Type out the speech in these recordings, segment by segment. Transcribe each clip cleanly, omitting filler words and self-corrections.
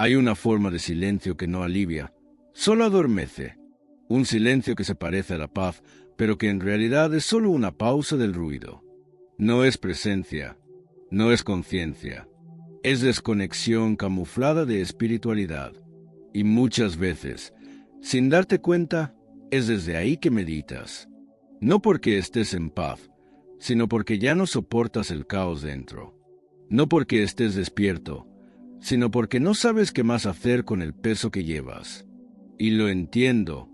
Hay una forma de silencio que no alivia, solo adormece. Un silencio que se parece a la paz, pero que en realidad es solo una pausa del ruido. No es presencia, no es conciencia. Es desconexión camuflada de espiritualidad. Y muchas veces, sin darte cuenta, es desde ahí que meditas. No porque estés en paz, sino porque ya no soportas el caos dentro. No porque estés despierto, sino porque no sabes qué más hacer con el peso que llevas. Y lo entiendo,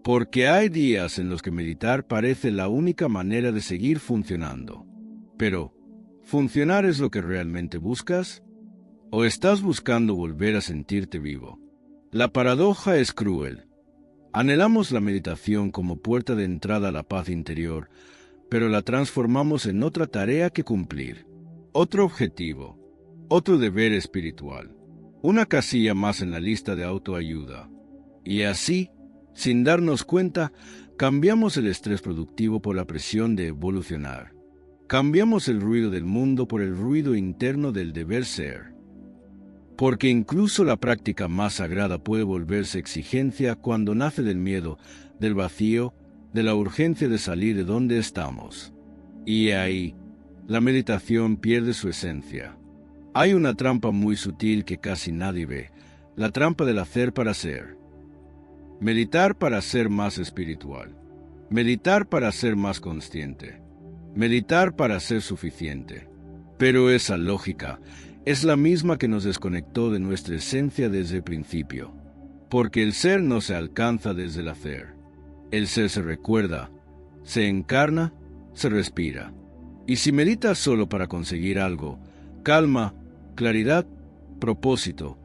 porque hay días en los que meditar parece la única manera de seguir funcionando. Pero, ¿funcionar es lo que realmente buscas? ¿O estás buscando volver a sentirte vivo? La paradoja es cruel. Anhelamos la meditación como puerta de entrada a la paz interior, pero la transformamos en otra tarea que cumplir, otro objetivo, otro deber espiritual, una casilla más en la lista de autoayuda. Y así, sin darnos cuenta, cambiamos el estrés productivo por la presión de evolucionar. Cambiamos el ruido del mundo por el ruido interno del deber ser. Porque incluso la práctica más sagrada puede volverse exigencia cuando nace del miedo, del vacío, de la urgencia de salir de donde estamos. Y ahí, la meditación pierde su esencia. Hay una trampa muy sutil que casi nadie ve, la trampa del hacer para ser. Meditar para ser más espiritual. Meditar para ser más consciente. Meditar para ser suficiente. Pero esa lógica es la misma que nos desconectó de nuestra esencia desde el principio. Porque el ser no se alcanza desde el hacer. El ser se recuerda, se encarna, se respira. Y si meditas solo para conseguir algo, calma, claridad, propósito,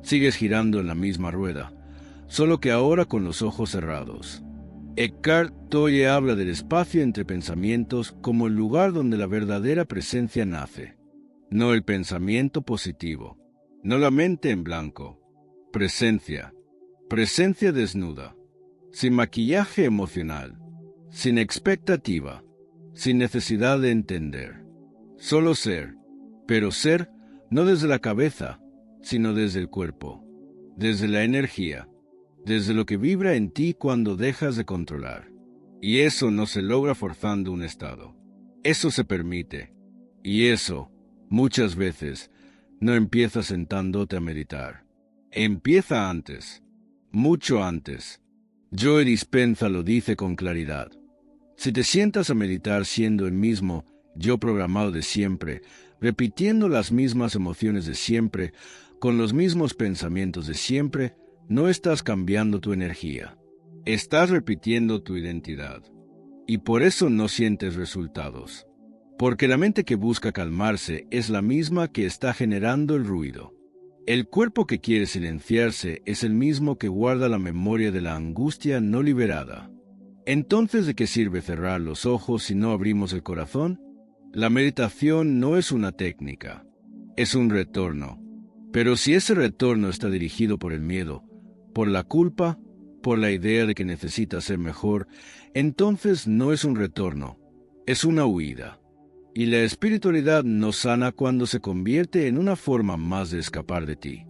sigues girando en la misma rueda, solo que ahora con los ojos cerrados. Eckhart Tolle habla del espacio entre pensamientos como el lugar donde la verdadera presencia nace. No el pensamiento positivo, no la mente en blanco. Presencia, presencia desnuda, sin maquillaje emocional, sin expectativa, sin necesidad de entender. Solo ser, pero ser no desde la cabeza, sino desde el cuerpo, desde la energía, desde lo que vibra en ti cuando dejas de controlar. Y eso no se logra forzando un estado. Eso se permite. Y eso, muchas veces, no empieza sentándote a meditar. Empieza antes, mucho antes. Joe Dispenza lo dice con claridad. Si te sientas a meditar siendo el mismo yo programado de siempre, repitiendo las mismas emociones de siempre, con los mismos pensamientos de siempre, no estás cambiando tu energía. Estás repitiendo tu identidad. Y por eso no sientes resultados. Porque la mente que busca calmarse es la misma que está generando el ruido. El cuerpo que quiere silenciarse es el mismo que guarda la memoria de la angustia no liberada. Entonces, ¿de qué sirve cerrar los ojos si no abrimos el corazón? La meditación no es una técnica, es un retorno. Pero si ese retorno está dirigido por el miedo, por la culpa, por la idea de que necesitas ser mejor, entonces no es un retorno, es una huida. Y la espiritualidad no sana cuando se convierte en una forma más de escapar de ti.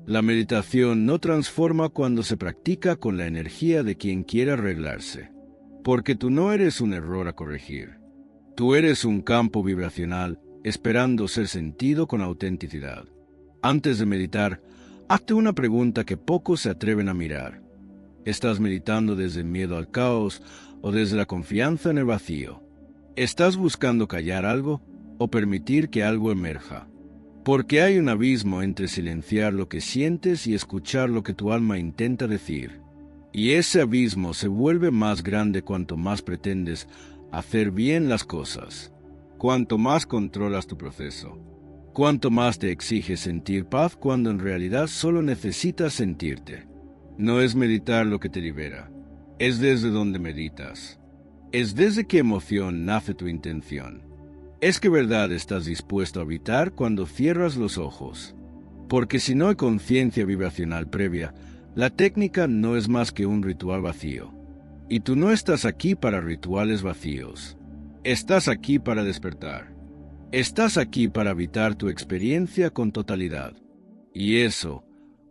La meditación no transforma cuando se practica con la energía de quien quiere arreglarse. Porque tú no eres un error a corregir. Tú eres un campo vibracional esperando ser sentido con autenticidad. Antes de meditar, hazte una pregunta que pocos se atreven a mirar. ¿Estás meditando desde el miedo al caos o desde la confianza en el vacío? ¿Estás buscando callar algo o permitir que algo emerja? Porque hay un abismo entre silenciar lo que sientes y escuchar lo que tu alma intenta decir. Y ese abismo se vuelve más grande cuanto más pretendes hacer bien las cosas, cuanto más controlas tu proceso, cuanto más te exiges sentir paz cuando en realidad solo necesitas sentirte. No es meditar lo que te libera, es desde donde meditas. Es desde qué emoción nace tu intención. Es que verdad estás dispuesto a habitar cuando cierras los ojos. Porque si no hay conciencia vibracional previa, la técnica no es más que un ritual vacío. Y tú no estás aquí para rituales vacíos. Estás aquí para despertar. Estás aquí para habitar tu experiencia con totalidad. Y eso,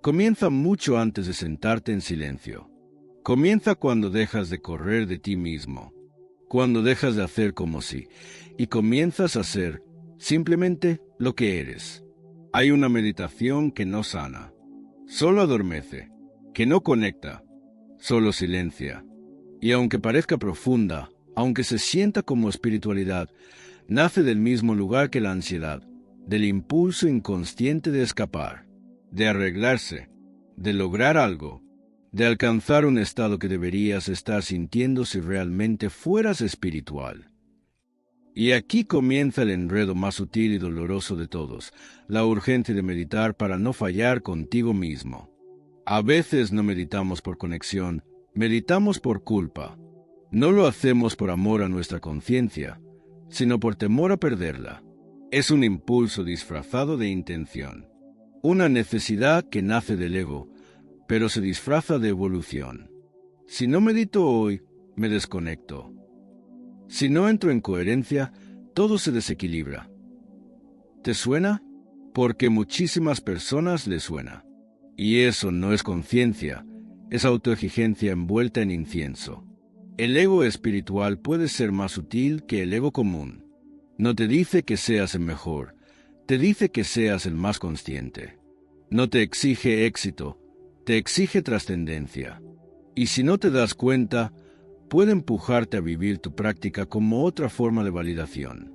Comienza mucho antes de sentarte en silencio. Comienza cuando dejas de correr de ti mismo, cuando dejas de hacer como si, y comienzas a ser simplemente lo que eres. Hay una meditación que no sana, solo adormece, que no conecta, solo silencia. Y aunque parezca profunda, aunque se sienta como espiritualidad, nace del mismo lugar que la ansiedad, del impulso inconsciente de escapar, de arreglarse, de lograr algo, de alcanzar un estado que deberías estar sintiendo si realmente fueras espiritual. Y aquí comienza el enredo más sutil y doloroso de todos, la urgencia de meditar para no fallar contigo mismo. A veces no meditamos por conexión, meditamos por culpa. No lo hacemos por amor a nuestra conciencia, sino por temor a perderla. Es un impulso disfrazado de intención, una necesidad que nace del ego, pero se disfraza de evolución. Si no medito hoy, me desconecto. Si no entro en coherencia, todo se desequilibra. ¿Te suena? Porque muchísimas personas le suena. Y eso no es conciencia, es autoexigencia envuelta en incienso. El ego espiritual puede ser más sutil que el ego común. No te dice que seas el mejor, te dice que seas el más consciente. No te exige éxito, te exige trascendencia. Y si no te das cuenta, puede empujarte a vivir tu práctica como otra forma de validación.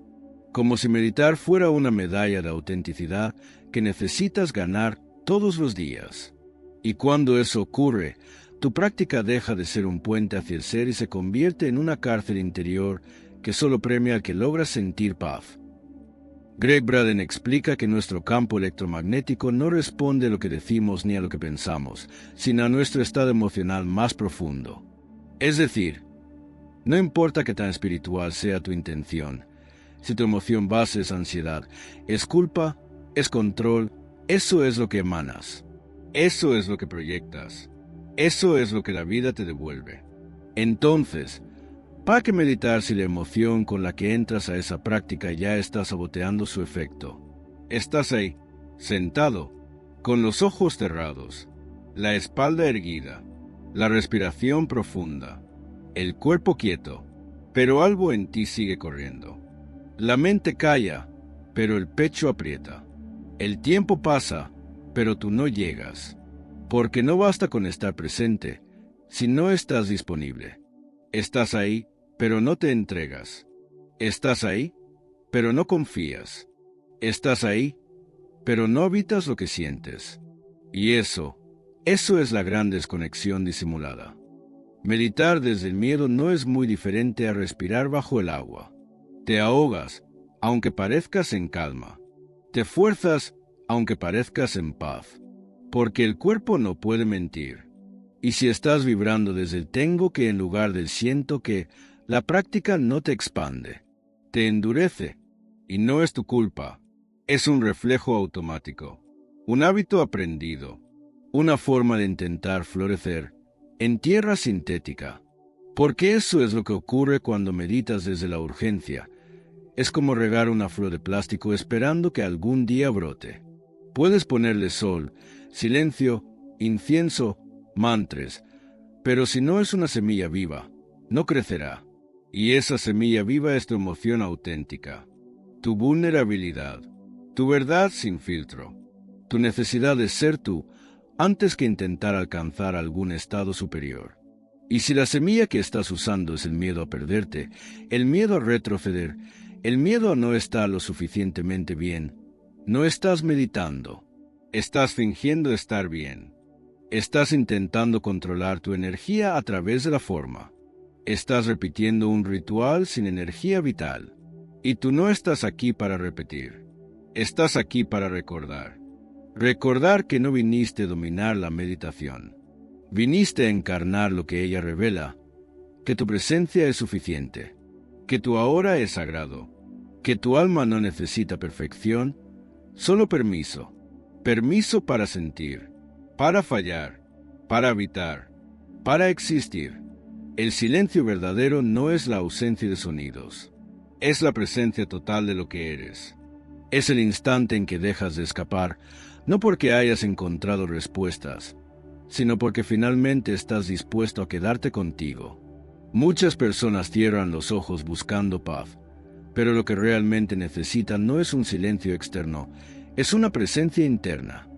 Como si meditar fuera una medalla de autenticidad que necesitas ganar todos los días. Y cuando eso ocurre, tu práctica deja de ser un puente hacia el ser y se convierte en una cárcel interior que solo premia al que logra sentir paz. Greg Braden explica que nuestro campo electromagnético no responde a lo que decimos ni a lo que pensamos, sino a nuestro estado emocional más profundo. Es decir, no importa qué tan espiritual sea tu intención, si tu emoción base es ansiedad, es culpa, es control, eso es lo que emanas. Eso es lo que proyectas. Eso es lo que la vida te devuelve. Entonces, ¿para qué meditar si la emoción con la que entras a esa práctica ya está saboteando su efecto? Estás ahí, sentado, con los ojos cerrados, la espalda erguida, la respiración profunda, el cuerpo quieto, pero algo en ti sigue corriendo. La mente calla, pero el pecho aprieta. El tiempo pasa, pero tú no llegas, porque no basta con estar presente si no estás disponible. Estás ahí, pero no te entregas. Estás ahí, pero no confías. Estás ahí, pero no habitas lo que sientes. Y eso es la gran desconexión disimulada. Meditar desde el miedo no es muy diferente a respirar bajo el agua. Te ahogas, aunque parezcas en calma. Te fuerzas, aunque parezcas en paz. Porque el cuerpo no puede mentir. Y si estás vibrando desde el tengo que en lugar del siento que, la práctica no te expande, te endurece, y no es tu culpa, es un reflejo automático, un hábito aprendido, una forma de intentar florecer en tierra sintética, porque eso es lo que ocurre cuando meditas desde la urgencia. Es como regar una flor de plástico esperando que algún día brote. Puedes ponerle sol, silencio, incienso, mantras, pero si no es una semilla viva, no crecerá. Y esa semilla viva es tu emoción auténtica, tu vulnerabilidad, tu verdad sin filtro, tu necesidad de ser tú antes que intentar alcanzar algún estado superior. Y si la semilla que estás usando es el miedo a perderte, el miedo a retroceder, el miedo a no estar lo suficientemente bien, no estás meditando, estás fingiendo estar bien, estás intentando controlar tu energía a través de la forma. Estás repitiendo un ritual sin energía vital. Y tú no estás aquí para repetir. Estás aquí para recordar. Recordar que no viniste a dominar la meditación. Viniste a encarnar lo que ella revela. Que tu presencia es suficiente. Que tu ahora es sagrado. Que tu alma no necesita perfección. Solo permiso. Permiso para sentir. Para fallar. Para habitar. Para existir. El silencio verdadero no es la ausencia de sonidos, es la presencia total de lo que eres. Es el instante en que dejas de escapar, No porque hayas encontrado respuestas, sino porque finalmente estás dispuesto a quedarte contigo. Muchas personas cierran los ojos buscando paz, pero lo que realmente necesitan no es un silencio externo, es una presencia interna.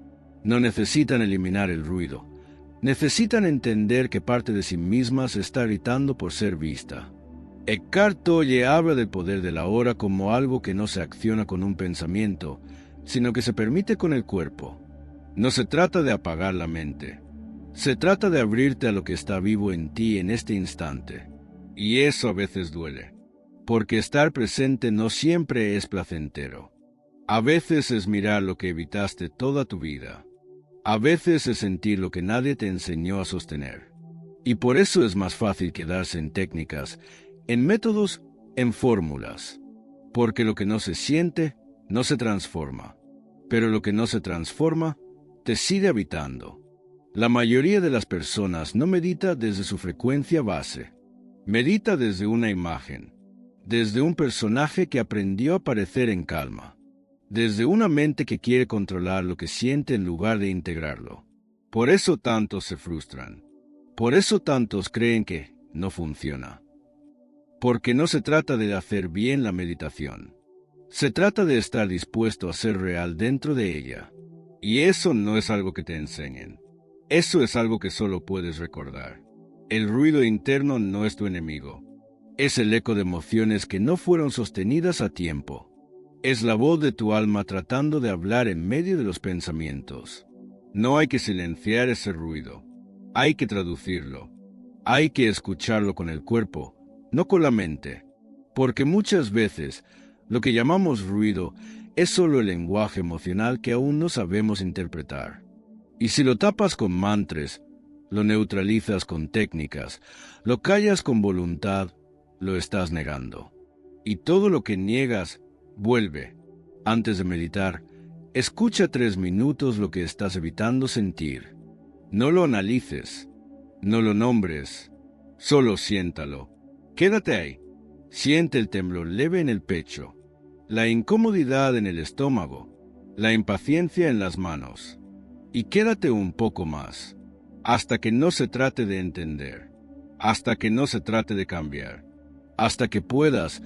No necesitan eliminar el ruido, necesitan entender que parte de sí misma se está gritando por ser vista. Eckhart Tolle habla del poder de la hora como algo que no se acciona con un pensamiento, sino que se permite con el cuerpo. No se trata de apagar la mente. Se trata de abrirte a lo que está vivo en ti en este instante. Y eso a veces duele, porque estar presente no siempre es placentero. A veces es mirar lo que evitaste toda tu vida. A veces es sentir lo que nadie te enseñó a sostener. Y por eso es más fácil quedarse en técnicas, en métodos, en fórmulas. Porque lo que no se siente, no se transforma. Pero lo que no se transforma, te sigue habitando. La mayoría de las personas no medita desde su frecuencia base. Medita desde una imagen, desde un personaje que aprendió a parecer en calma, desde una mente que quiere controlar lo que siente en lugar de integrarlo. Por eso tantos se frustran. Por eso tantos creen que no funciona. Porque no se trata de hacer bien la meditación. Se trata de estar dispuesto a ser real dentro de ella. Y eso no es algo que te enseñen. Eso es algo que solo puedes recordar. El ruido interno no es tu enemigo. Es el eco de emociones que no fueron sostenidas a tiempo. Es la voz de tu alma tratando de hablar en medio de los pensamientos. No hay que silenciar ese ruido. Hay que traducirlo. Hay que escucharlo con el cuerpo, no con la mente. Porque muchas veces lo que llamamos ruido es solo el lenguaje emocional que aún no sabemos interpretar. Y si lo tapas con mantras, lo neutralizas con técnicas, lo callas con voluntad, lo estás negando. Y todo lo que niegas, vuelve. Antes de meditar, escucha 3 minutos lo que estás evitando sentir. No lo analices, no lo nombres, solo siéntalo. Quédate ahí. Siente el temblor leve en el pecho, la incomodidad en el estómago, la impaciencia en las manos. Y quédate un poco más, hasta que no se trate de entender, hasta que no se trate de cambiar, hasta que puedas,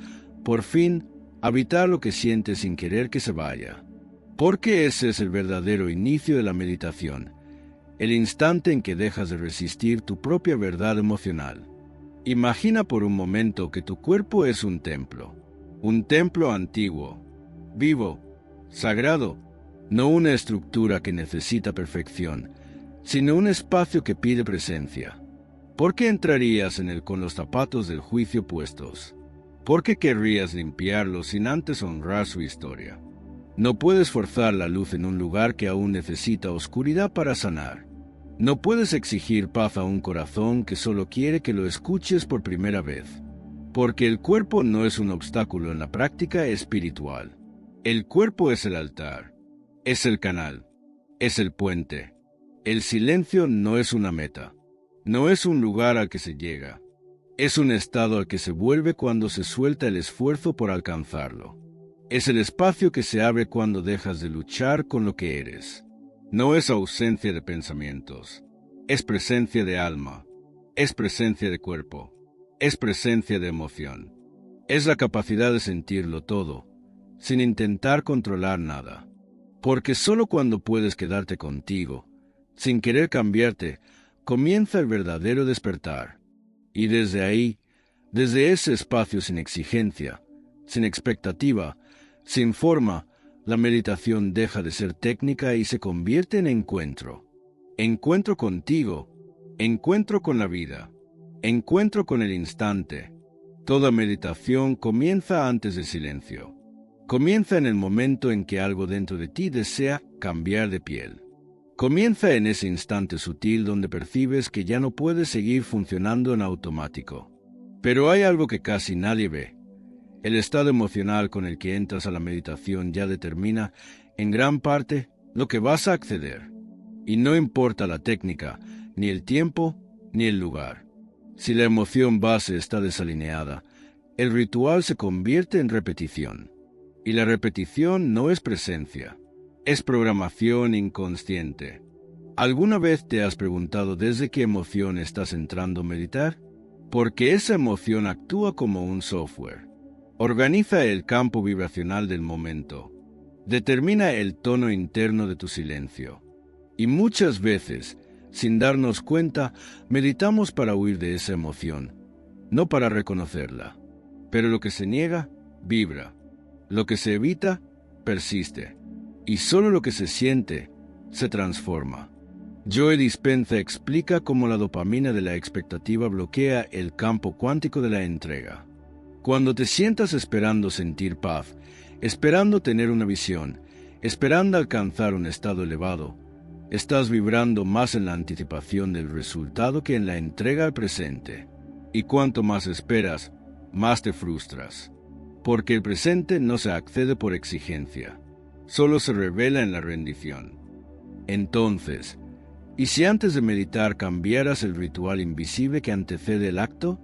por fin, habitar lo que sientes sin querer que se vaya. Porque ese es el verdadero inicio de la meditación, el instante en que dejas de resistir tu propia verdad emocional. Imagina por un momento que tu cuerpo es un templo antiguo, vivo, sagrado, no una estructura que necesita perfección, sino un espacio que pide presencia. ¿Por qué entrarías en él con los zapatos del juicio puestos? ¿Por qué querrías limpiarlo sin antes honrar su historia? No puedes forzar la luz en un lugar que aún necesita oscuridad para sanar. No puedes exigir paz a un corazón que solo quiere que lo escuches por primera vez. Porque el cuerpo no es un obstáculo en la práctica espiritual. El cuerpo es el altar, es el canal, es el puente. El silencio no es una meta, no es un lugar al que se llega. Es un estado al que se vuelve cuando se suelta el esfuerzo por alcanzarlo. Es el espacio que se abre cuando dejas de luchar con lo que eres. No es ausencia de pensamientos, es presencia de alma, es presencia de cuerpo, es presencia de emoción. Es la capacidad de sentirlo todo, sin intentar controlar nada. Porque solo cuando puedes quedarte contigo, sin querer cambiarte, comienza el verdadero despertar. Y desde ahí, desde ese espacio sin exigencia, sin expectativa, sin forma, la meditación deja de ser técnica y se convierte en encuentro. Encuentro contigo, encuentro con la vida, encuentro con el instante. Toda meditación comienza antes del silencio. Comienza en el momento en que algo dentro de ti desea cambiar de piel. Comienza en ese instante sutil donde percibes que ya no puedes seguir funcionando en automático. Pero hay algo que casi nadie ve. El estado emocional con el que entras a la meditación ya determina, en gran parte, lo que vas a acceder. Y no importa la técnica, ni el tiempo, ni el lugar. Si la emoción base está desalineada, el ritual se convierte en repetición. Y la repetición no es presencia. Es programación inconsciente. ¿Alguna vez te has preguntado desde qué emoción estás entrando a meditar? Porque esa emoción actúa como un software. Organiza el campo vibracional del momento. Determina el tono interno de tu silencio. Y muchas veces, sin darnos cuenta, meditamos para huir de esa emoción, no para reconocerla. Pero lo que se niega, vibra. Lo que se evita, persiste. Y solo lo que se siente, se transforma. Joe Dispenza explica cómo la dopamina de la expectativa bloquea el campo cuántico de la entrega. Cuando te sientas esperando sentir paz, esperando tener una visión, esperando alcanzar un estado elevado, estás vibrando más en la anticipación del resultado que en la entrega al presente. Y cuanto más esperas, más te frustras. Porque el presente no se accede por exigencia, solo se revela en la rendición. Entonces, ¿y si antes de meditar cambiaras el ritual invisible que antecede el acto?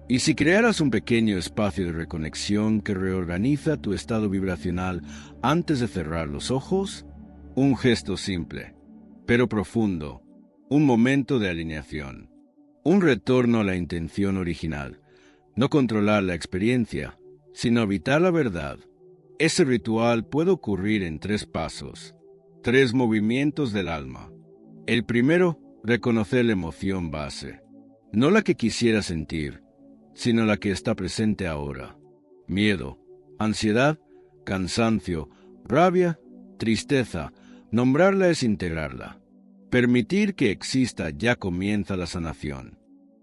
¿Y si crearas un pequeño espacio de reconexión que reorganiza tu estado vibracional antes de cerrar los ojos? Un gesto simple, pero profundo, un momento de alineación, un retorno a la intención original, no controlar la experiencia, sino habitar la verdad. Ese ritual puede ocurrir en 3 pasos, 3 movimientos del alma. El primero, reconocer la emoción base, no la que quisiera sentir, sino la que está presente ahora. Miedo, ansiedad, cansancio, rabia, tristeza. Nombrarla es integrarla. Permitir que exista ya comienza la sanación.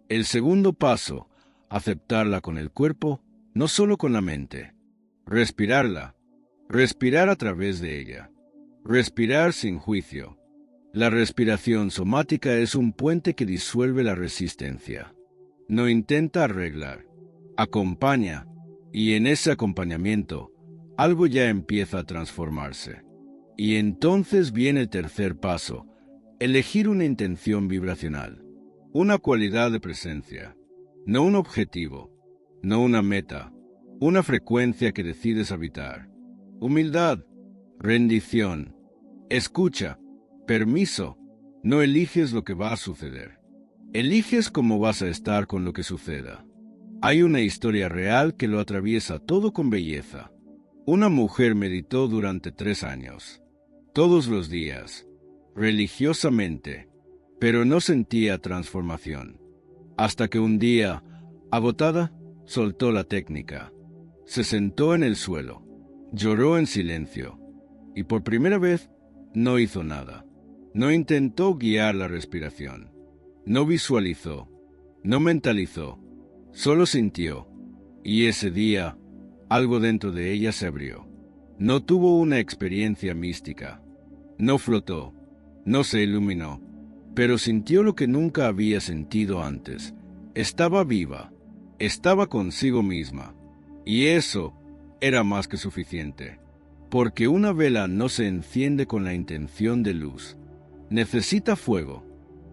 El segundo paso, aceptarla con el cuerpo, no solo con la mente. Respirarla. Respirar a través de ella. Respirar sin juicio. La respiración somática es un puente que disuelve la resistencia. No intenta arreglar, acompaña, y en ese acompañamiento, algo ya empieza a transformarse. Y entonces viene el tercer paso, elegir una intención vibracional, una cualidad de presencia, no un objetivo, no una meta, una frecuencia que decides habitar. Humildad, rendición, escucha, permiso, no eliges lo que va a suceder. Eliges cómo vas a estar con lo que suceda. Hay una historia real que lo atraviesa todo con belleza. Una mujer meditó durante 3 años, todos los días, religiosamente, pero no sentía transformación. Hasta que un día, agotada, soltó la técnica. Se sentó en el suelo, lloró en silencio, y por primera vez no hizo nada. No intentó guiar la respiración. No visualizó, no mentalizó, solo sintió, y ese día, algo dentro de ella se abrió. No tuvo una experiencia mística, no flotó, no se iluminó, pero sintió lo que nunca había sentido antes. Estaba viva, estaba consigo misma, y eso era más que suficiente, porque una vela no se enciende con la intención de luz, necesita fuego.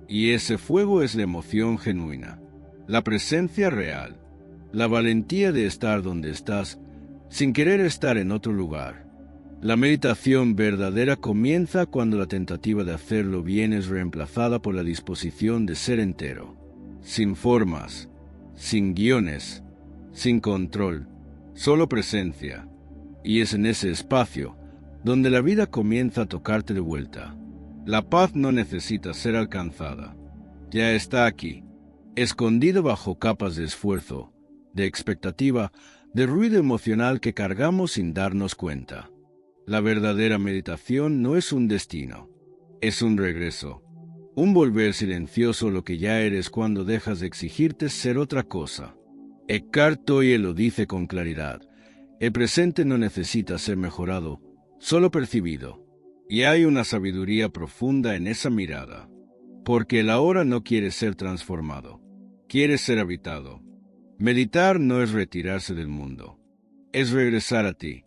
Y ese fuego es la emoción genuina, la presencia real, la valentía de estar donde estás, sin querer estar en otro lugar. La meditación verdadera comienza cuando la tentativa de hacerlo bien es reemplazada por la disposición de ser entero, sin formas, sin guiones, sin control, solo presencia. Y es en ese espacio donde la vida comienza a tocarte de vuelta. La paz no necesita ser alcanzada. Ya está aquí, escondido bajo capas de esfuerzo, de expectativa, de ruido emocional que cargamos sin darnos cuenta. La verdadera meditación no es un destino, es un regreso, un volver silencioso lo que ya eres cuando dejas de exigirte ser otra cosa. Eckhart Tolle lo dice con claridad, el presente no necesita ser mejorado, solo percibido. Y hay una sabiduría profunda en esa mirada, porque el ahora no quiere ser transformado, quiere ser habitado. Meditar no es retirarse del mundo, es regresar a ti,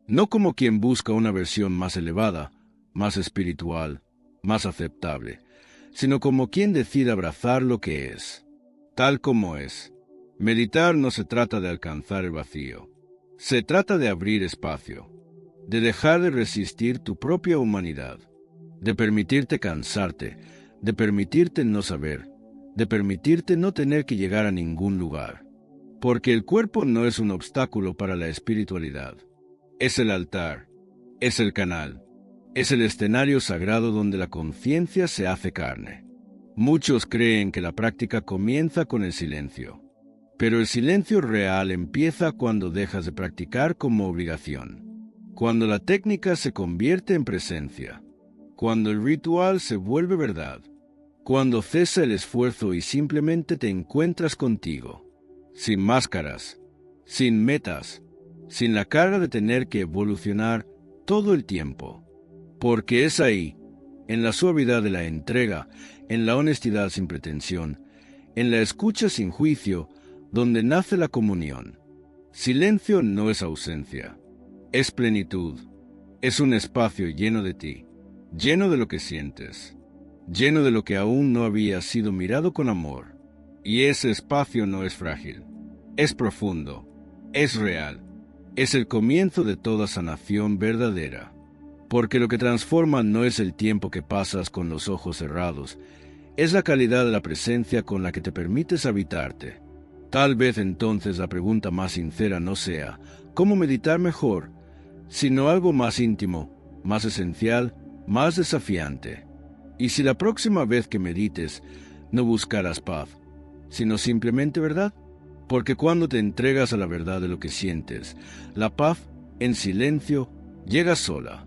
no como quien busca una versión más elevada, más espiritual, más aceptable, sino como quien decide abrazar lo que es, tal como es. Meditar no se trata de alcanzar el vacío, se trata de abrir espacio. de dejar de resistir tu propia humanidad, de permitirte cansarte, de permitirte no saber, de permitirte no tener que llegar a ningún lugar. Porque el cuerpo no es un obstáculo para la espiritualidad. Es el altar, es el canal, es el escenario sagrado donde la conciencia se hace carne. Muchos creen que la práctica comienza con el silencio, pero el silencio real empieza cuando dejas de practicar como obligación, cuando la técnica se convierte en presencia, cuando el ritual se vuelve verdad, cuando cesa el esfuerzo y simplemente te encuentras contigo, sin máscaras, sin metas, sin la carga de tener que evolucionar todo el tiempo, porque es ahí, en la suavidad de la entrega, en la honestidad sin pretensión, en la escucha sin juicio, donde nace la comunión. Silencio no es ausencia, es plenitud, es un espacio lleno de ti, lleno de lo que sientes, lleno de lo que aún no había sido mirado con amor. Y ese espacio no es frágil, es profundo, es real, es el comienzo de toda sanación verdadera. Porque lo que transforma no es el tiempo que pasas con los ojos cerrados, es la calidad de la presencia con la que te permites habitarte. Tal vez entonces la pregunta más sincera no sea ¿cómo meditar mejor?, sino algo más íntimo, más esencial, más desafiante. Y si la próxima vez que medites no buscarás paz, sino simplemente verdad, porque cuando te entregas a la verdad de lo que sientes, la paz, en silencio, llega sola.